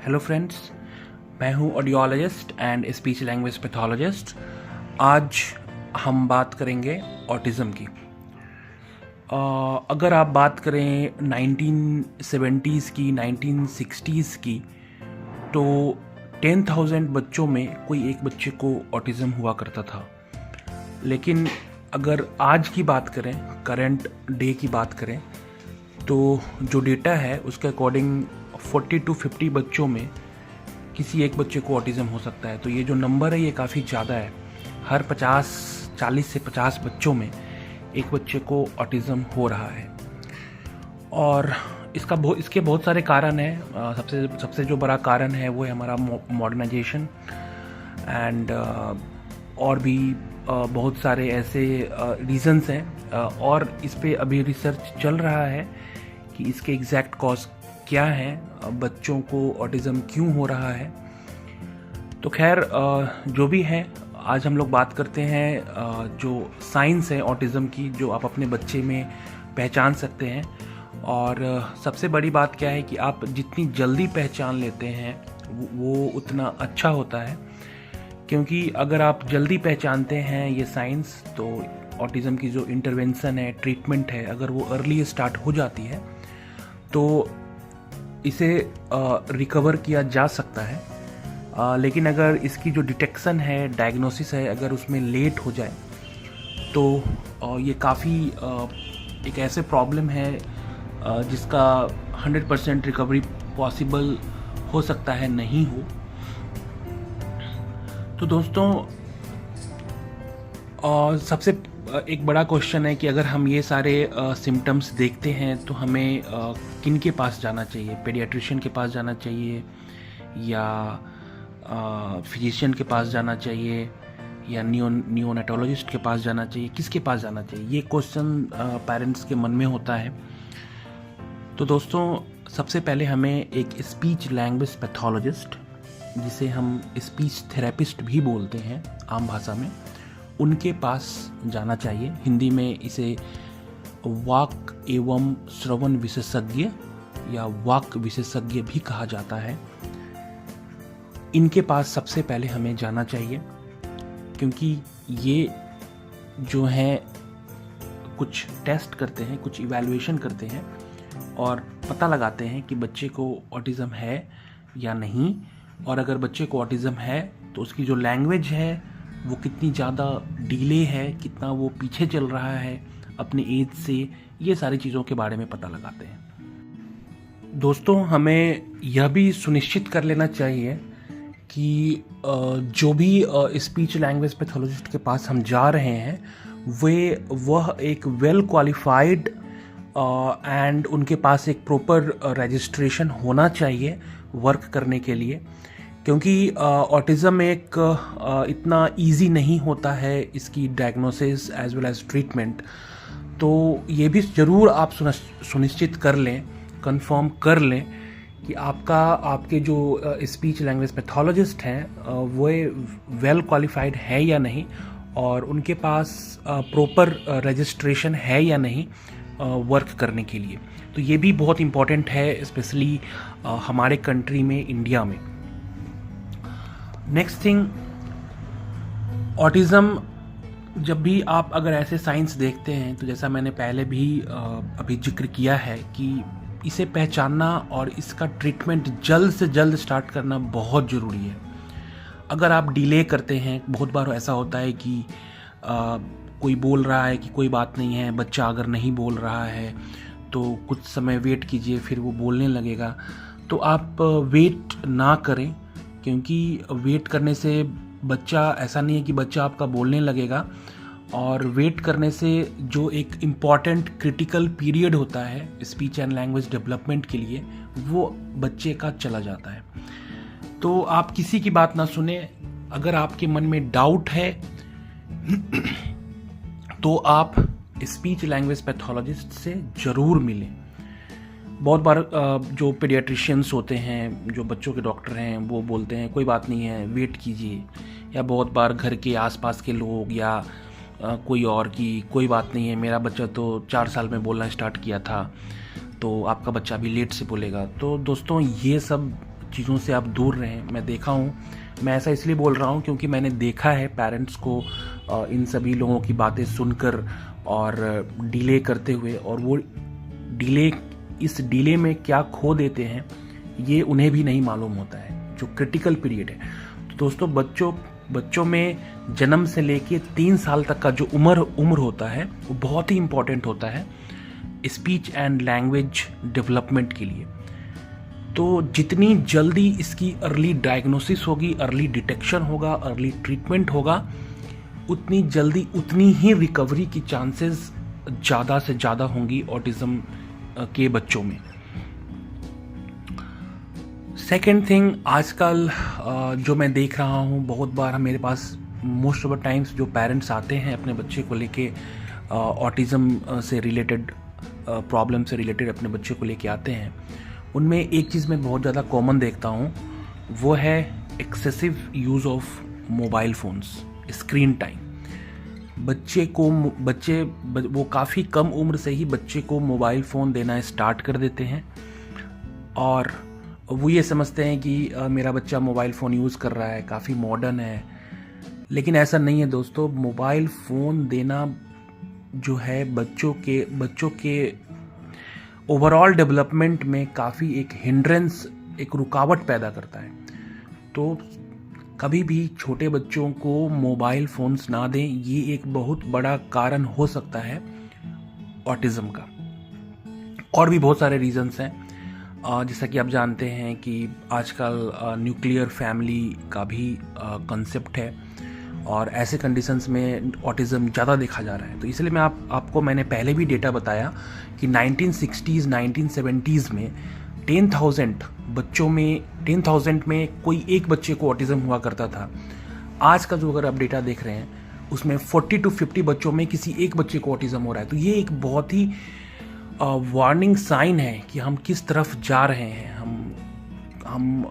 Hello friends, मैं हूं audiologist and speech language pathologist. आज हम बात करेंगे ऑटिज़म की। अगर आप बात करें 1970s की, 1960s की, तो 10,000 बच्चों में कोई एक बच्चे को ऑटिज़म हुआ करता था। लेकिन अगर आज की बात करें, करंट डे की बात करें, तो जो डेटा है उसके अकॉर्डिंग 40 to 50 बच्चों में किसी एक बच्चे को ऑटिज़म हो सकता है। तो ये जो नंबर है ये काफ़ी ज़्यादा है। हर 40 से 50 बच्चों में एक बच्चे को ऑटिज़म हो रहा है। और इसके बहुत सारे कारण हैं। सबसे जो बड़ा कारण है वो है हमारा मॉडर्नाइजेशन एंड और भी बहुत सारे ऐसे रीज़न्स हैं। और इस पे अभी रिसर्च चल रहा है कि इसके एग्जैक्ट कॉज क्या है, बच्चों को ऑटिज़म क्यों हो रहा है। तो खैर, जो भी है, आज हम लोग बात करते हैं जो साइंस है ऑटिज़म की, जो आप अपने बच्चे में पहचान सकते हैं। और सबसे बड़ी बात क्या है कि आप जितनी जल्दी पहचान लेते हैं वो उतना अच्छा होता है। क्योंकि अगर आप जल्दी पहचानते हैं ये साइंस, तो ऑटिज़म की जो इंटरवेंशन है, ट्रीटमेंट है, अगर वो अर्ली स्टार्ट हो जाती है तो इसे रिकवर किया जा सकता है। लेकिन अगर इसकी जो डिटेक्शन है, डायग्नोसिस है, अगर उसमें लेट हो जाए तो ये काफ़ी एक ऐसे प्रॉब्लम है जिसका 100% रिकवरी पॉसिबल हो सकता है, नहीं हो। तो दोस्तों, सबसे एक बड़ा क्वेश्चन है कि अगर हम ये सारे सिम्टम्स देखते हैं तो हमें किन के पास जाना चाहिए? पेडियाट्रिशियन के पास जाना चाहिए या फिजिशियन के पास जाना चाहिए या नियोनेटोलॉजिस्ट के पास जाना चाहिए? किसके पास जाना चाहिए? ये क्वेश्चन पेरेंट्स के मन में होता है। तो दोस्तों, सबसे पहले हमें एक स्पीच लैंग्वेज पैथोलॉजिस्ट, जिसे हम स्पीच थेरेपिस्ट भी बोलते हैं आम भाषा में, उनके पास जाना चाहिए। हिंदी में इसे वाक एवं श्रवण विशेषज्ञ या वाक विशेषज्ञ भी कहा जाता है। इनके पास सबसे पहले हमें जाना चाहिए, क्योंकि ये जो हैं कुछ टेस्ट करते हैं, कुछ इवैल्यूएशन करते हैं और पता लगाते हैं कि बच्चे को ऑटिज़म है या नहीं। और अगर बच्चे को ऑटिज़म है तो उसकी जो लैंग्वेज है वो कितनी ज़्यादा डिले है, कितना वो पीछे चल रहा है अपने एज से, ये सारी चीज़ों के बारे में पता लगाते हैं। दोस्तों, हमें यह भी सुनिश्चित कर लेना चाहिए कि जो भी स्पीच लैंग्वेज पैथोलॉजिस्ट के पास हम जा रहे हैं वह एक वेल क्वालिफाइड एंड उनके पास एक प्रॉपर रजिस्ट्रेशन होना चाहिए वर्क करने के लिए। क्योंकि ऑटिज़म एक इतना इजी नहीं होता है, इसकी diagnosis as well as treatment. तो ये भी ज़रूर आप सुनिश्चित कर लें, कंफर्म कर लें कि आपके जो स्पीच लैंग्वेज पैथोलॉजिस्ट हैं वो वेल क्वालिफाइड है या नहीं, और उनके पास प्रॉपर रजिस्ट्रेशन है या नहीं वर्क करने के लिए। तो ये भी बहुत इम्पॉर्टेंट है, स्पेशली हमारे कंट्री में, इंडिया में। नेक्स्ट थिंग, ऑटिज़म जब भी आप अगर ऐसे साइंस देखते हैं, तो जैसा मैंने पहले भी अभी जिक्र किया है कि इसे पहचानना और इसका ट्रीटमेंट जल्द से जल्द स्टार्ट करना बहुत ज़रूरी है। अगर आप डिले करते हैं, बहुत बार ऐसा होता है कि कोई बोल रहा है कि कोई बात नहीं है, बच्चा अगर नहीं बोल रहा है तो कुछ समय वेट कीजिए, फिर वो बोलने लगेगा। तो आप वेट ना करें, क्योंकि वेट करने से बच्चा, ऐसा नहीं है कि बच्चा आपका बोलने लगेगा, और वेट करने से जो एक इम्पॉर्टेंट क्रिटिकल पीरियड होता है स्पीच एंड लैंग्वेज डेवलपमेंट के लिए, वो बच्चे का चला जाता है। तो आप किसी की बात ना सुने। अगर आपके मन में डाउट है तो आप स्पीच लैंग्वेज पैथोलॉजिस्ट से ज़रूर मिलें। बहुत बार जो पेडियाट्रिशियंस होते हैं, जो बच्चों के डॉक्टर हैं, वो बोलते हैं कोई बात नहीं है, वेट कीजिए। या बहुत बार घर के आसपास के लोग या कोई और की कोई बात नहीं है, मेरा बच्चा तो 4 साल में बोलना स्टार्ट किया था, तो आपका बच्चा भी लेट से बोलेगा। तो दोस्तों, ये सब चीज़ों से आप दूर रहें। मैं देखा हूँ, मैं ऐसा इसलिए बोल रहा हूँ क्योंकि मैंने देखा है पेरेंट्स को इन सभी लोगों की बातें सुनकर और डिले करते हुए, और वो इस डिले में क्या खो देते हैं ये उन्हें भी नहीं मालूम होता है, जो क्रिटिकल पीरियड है। तो दोस्तों, बच्चों में जन्म से लेके 3 साल तक का जो उम्र होता है वो बहुत ही इम्पोर्टेंट होता है स्पीच एंड लैंग्वेज डेवलपमेंट के लिए। तो जितनी जल्दी इसकी अर्ली डायग्नोसिस होगी, अर्ली डिटेक्शन होगा, अर्ली ट्रीटमेंट होगा, उतनी जल्दी उतनी ही रिकवरी की चांसेस ज़्यादा से ज़्यादा होंगी ऑटिज़म के बच्चों में। सेकेंड थिंग, आजकल जो मैं देख रहा हूँ, बहुत बार मेरे पास मोस्ट ऑफ द टाइम्स जो पेरेंट्स आते हैं अपने बच्चे को लेके ऑटिज़म से रिलेटेड प्रॉब्लम से रिलेटेड अपने बच्चे को लेके आते हैं, उनमें एक चीज़ मैं बहुत ज़्यादा कॉमन देखता हूँ, वो है excessive use of mobile phones, screen time. वो काफ़ी कम उम्र से ही बच्चे को मोबाइल फ़ोन देना स्टार्ट कर देते हैं, और वो ये समझते हैं कि मेरा बच्चा मोबाइल फ़ोन यूज़ कर रहा है, काफ़ी मॉडर्न है। लेकिन ऐसा नहीं है दोस्तों। मोबाइल फ़ोन देना जो है बच्चों के ओवरऑल डेवलपमेंट में काफ़ी एक हिंड्रेंस, एक रुकावट पैदा करता है। तो कभी भी छोटे बच्चों को मोबाइल फ़ोन्स ना दें, ये एक बहुत बड़ा कारण हो सकता है ऑटिज़म का। और भी बहुत सारे रीजंस हैं, जैसा कि आप जानते हैं कि आजकल न्यूक्लियर फैमिली का भी कंसेप्ट है, और ऐसे कंडीशंस में ऑटिज़म ज़्यादा देखा जा रहा है। तो इसलिए मैंने पहले भी डेटा बताया कि 1960s 1970s में 10,000 में कोई एक बच्चे को ऑटिज़म हुआ करता था। आज का जो अगर आप डेटा देख रहे हैं उसमें 40 to 50 बच्चों में किसी एक बच्चे को ऑटिज़म हो रहा है। तो ये एक बहुत ही वार्निंग साइन है कि हम किस तरफ जा रहे हैं। हम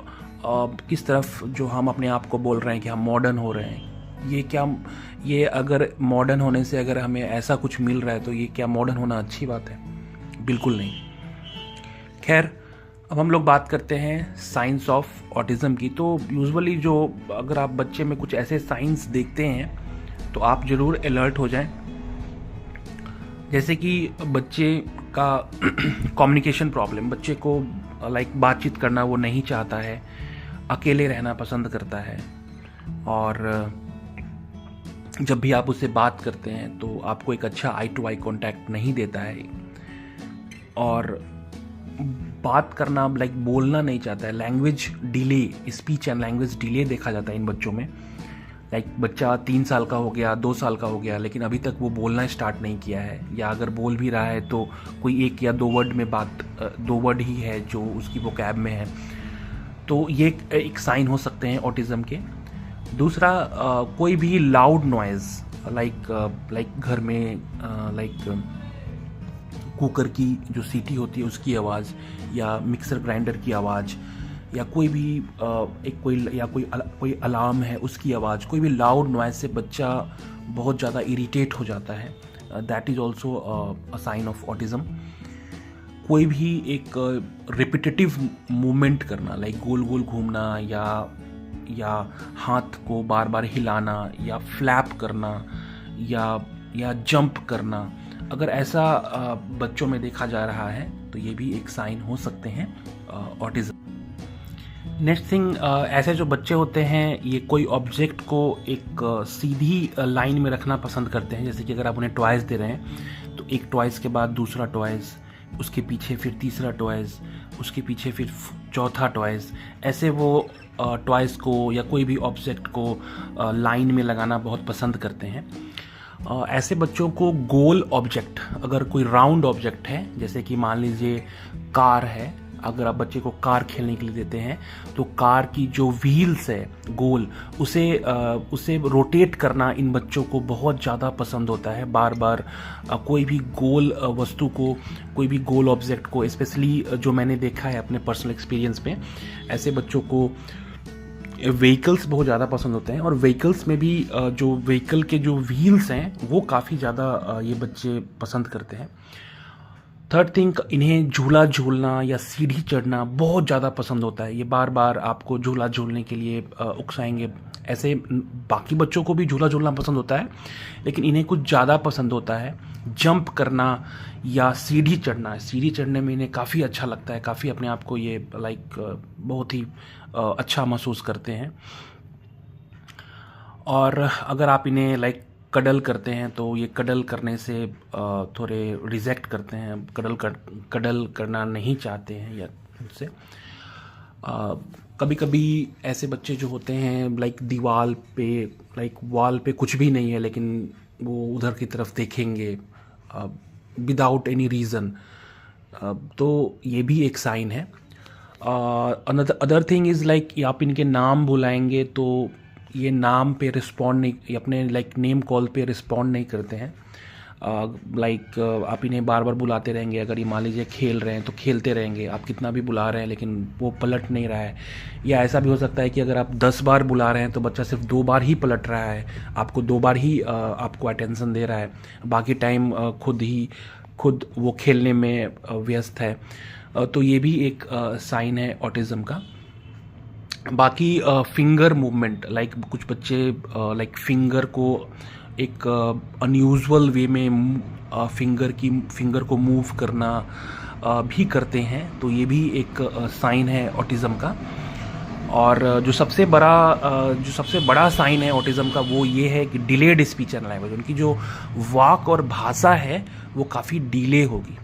किस तरफ जो हम अपने आप को बोल रहे हैं कि हम मॉडर्न हो रहे हैं, ये अगर मॉडर्न होने से अगर हमें ऐसा कुछ मिल रहा है तो ये क्या मॉडर्न होना अच्छी बात है? बिल्कुल नहीं। खैर, अब हम लोग बात करते हैं साइंस ऑफ ऑटिज़म की। तो यूजुअली जो अगर आप बच्चे में कुछ ऐसे साइंस देखते हैं तो आप ज़रूर अलर्ट हो जाएं। जैसे कि बच्चे का कम्युनिकेशन प्रॉब्लम, बच्चे को बातचीत करना वो नहीं चाहता है, अकेले रहना पसंद करता है, और जब भी आप उससे बात करते हैं तो आपको एक अच्छा आई टू आई कांटेक्ट नहीं देता है, और बात करना बोलना नहीं चाहता है। Language delay, speech and language delay देखा जाता है इन बच्चों में। बच्चा 3 साल का हो गया, 2 साल का हो गया, लेकिन अभी तक वो बोलना स्टार्ट नहीं किया है, या अगर बोल भी रहा है तो कोई 1 या 2 वर्ड में 2 वर्ड ही है जो उसकी वोकैब में है। तो ये एक साइन हो सकते हैं ऑटिज़म के। दूसरा, कोई भी लाउड नॉइज़, घर में कुकर की जो सीटी होती है उसकी आवाज़, या मिक्सर ग्राइंडर की आवाज़, या कोई भी कोई अलार्म है उसकी आवाज़, कोई भी लाउड नॉइज़ से बच्चा बहुत ज़्यादा इरिटेट हो जाता है। That is also a sign of autism. कोई भी एक रिपीटेटिव मूवमेंट करना, गोल गोल घूमना, या हाथ को बार बार हिलाना, या फ्लैप करना, या जंप करना, अगर ऐसा बच्चों में देखा जा रहा है तो ये भी एक साइन हो सकते हैं ऑटिज़म। नेक्स्ट थिंग, ऐसे जो बच्चे होते हैं ये कोई ऑब्जेक्ट को एक सीधी लाइन में रखना पसंद करते हैं। जैसे कि अगर आप उन्हें टॉयज़ दे रहे हैं तो एक टॉयज़ के बाद दूसरा टॉयज़, उसके पीछे फिर तीसरा टॉयज़, उसके पीछे फिर चौथा टॉयज़, ऐसे वो टॉयज़ को या कोई भी ऑब्जेक्ट को लाइन में लगाना बहुत पसंद करते हैं। ऐसे बच्चों को गोल ऑब्जेक्ट, अगर कोई राउंड ऑब्जेक्ट है, जैसे कि मान लीजिए कार है, अगर आप बच्चे को कार खेलने के लिए देते हैं तो कार की जो व्हील्स है गोल, उसे रोटेट करना इन बच्चों को बहुत ज़्यादा पसंद होता है। बार बार कोई भी गोल वस्तु को, कोई भी गोल ऑब्जेक्ट को, स्पेशली जो मैंने देखा है अपने पर्सनल एक्सपीरियंस में, ऐसे बच्चों को व्हीकल्स बहुत ज़्यादा पसंद होते हैं। और व्हीकल्स में भी जो व्हीकल के जो व्हील्स हैं वो काफ़ी ज़्यादा ये बच्चे पसंद करते हैं। थर्ड थिंग, इन्हें झूला झूलना या सीढ़ी चढ़ना बहुत ज़्यादा पसंद होता है। ये बार बार आपको झूला झूलने के लिए उकसाएंगे। ऐसे बाकी बच्चों को भी झूला झूलना पसंद होता है, लेकिन इन्हें कुछ ज़्यादा पसंद होता है जंप करना या सीढ़ी चढ़ना। सीढ़ी चढ़ने में इन्हें काफ़ी अच्छा लगता है, काफ़ी अपने आप को ये बहुत ही अच्छा महसूस करते हैं। और अगर आप इन्हें कडल करते हैं तो ये कडल करने से थोड़े रिजेक्ट करते हैं, कडल करना नहीं चाहते हैं या उनसे। कभी कभी ऐसे बच्चे जो होते हैं दीवार पे वॉल पे कुछ भी नहीं है लेकिन वो उधर की तरफ देखेंगे विदाउट एनी रीज़न, तो ये भी एक साइन है। अदर थिंग इज़ आप इनके नाम बुलाएंगे तो ये नाम पे रिस्पॉन्ड नहीं, अपने नेम कॉल पे रिस्पॉन्ड नहीं करते हैं। आप इन्हें बार बार बुलाते रहेंगे, अगर ये मान लीजिए खेल रहे हैं तो खेलते रहेंगे, आप कितना भी बुला रहे हैं लेकिन वो पलट नहीं रहा है। या ऐसा भी हो सकता है कि अगर आप 10 बार बुला रहे हैं तो बच्चा सिर्फ 2 बार ही पलट रहा है, आपको 2 बार ही आपको अटेंशन दे रहा है, बाकी टाइम खुद वो खेलने में व्यस्त है। तो ये भी एक साइन है ऑटिज़म का। बाकी फिंगर मूवमेंट, कुछ बच्चे फिंगर को एक अनयूजुअल वे में फिंगर को मूव करना भी करते हैं, तो ये भी एक साइन है ऑटिज़म का। और जो सबसे बड़ा साइन है ऑटिज़म का वो ये है कि डिलेड स्पीच एंड लैंग्वेज। उनकी जो वाक और भाषा है वो काफ़ी डिले होगी।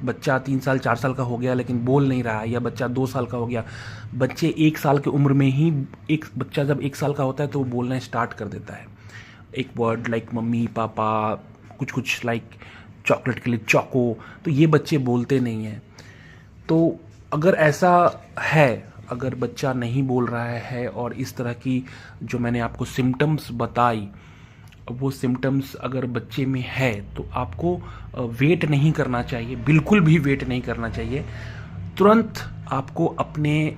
बच्चा 3 साल 4 साल का हो गया लेकिन बोल नहीं रहा है, या बच्चा 2 साल का हो गया। बच्चे 1 साल की उम्र में ही बच्चा जब 1 साल का होता है तो वो बोलना स्टार्ट कर देता है। एक वर्ड मम्मी पापा, कुछ चॉकलेट के लिए चौको, तो ये बच्चे बोलते नहीं हैं। तो अगर ऐसा है, अगर बच्चा नहीं बोल रहा है और इस तरह की जो मैंने आपको सिम्टम्स बताई, वो सिम्टम्स अगर बच्चे में है तो आपको वेट नहीं करना चाहिए, बिल्कुल भी वेट नहीं करना चाहिए। तुरंत आपको अपने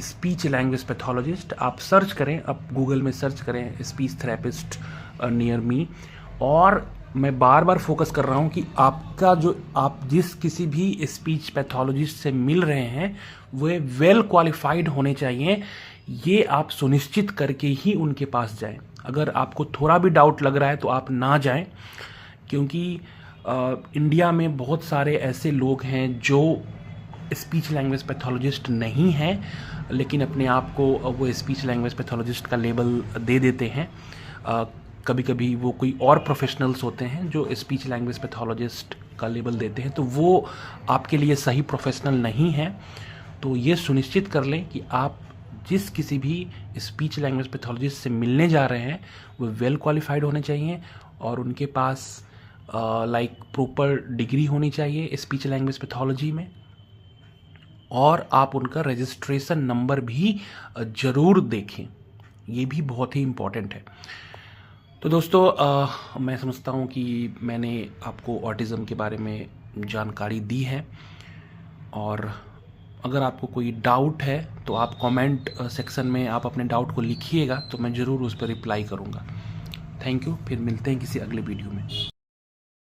स्पीच लैंग्वेज पैथोलॉजिस्ट, आप सर्च करें, आप गूगल में सर्च करें स्पीच थेरेपिस्ट नियर मी। और मैं बार बार फोकस कर रहा हूँ कि आप जिस किसी भी स्पीच पैथोलॉजिस्ट से मिल रहे हैं वे वेल क्वालिफाइड होने चाहिए। ये आप सुनिश्चित करके ही उनके पास जाएं। अगर आपको थोड़ा भी डाउट लग रहा है तो आप ना जाएं, क्योंकि इंडिया में बहुत सारे ऐसे लोग हैं जो स्पीच लैंग्वेज पैथोलॉजिस्ट नहीं हैं लेकिन अपने आप को वो स्पीच लैंग्वेज पैथोलॉजिस्ट का लेबल दे देते हैं। कभी कभी वो कोई और प्रोफेशनल्स होते हैं जो स्पीच लैंग्वेज पैथोलॉजिस्ट का लेबल देते हैं, तो वो आपके लिए सही प्रोफेशनल नहीं है। तो ये सुनिश्चित कर लें कि आप जिस किसी भी स्पीच लैंग्वेज पैथोलॉजिस्ट से मिलने जा रहे हैं वो वेल क्वालिफाइड होने चाहिए और उनके पास प्रॉपर डिग्री होनी चाहिए स्पीच लैंग्वेज पैथोलॉजी में। और आप उनका रजिस्ट्रेशन नंबर भी ज़रूर देखें, ये भी बहुत ही इम्पॉर्टेंट है। तो दोस्तों, मैं समझता हूँ कि मैंने आपको ऑटिज़म के बारे में जानकारी दी है, और अगर आपको कोई डाउट है तो आप कमेंट सेक्शन में आप अपने डाउट को लिखिएगा, तो मैं ज़रूर उस पर रिप्लाई करूँगा। थैंक यू, फिर मिलते हैं किसी अगले वीडियो में।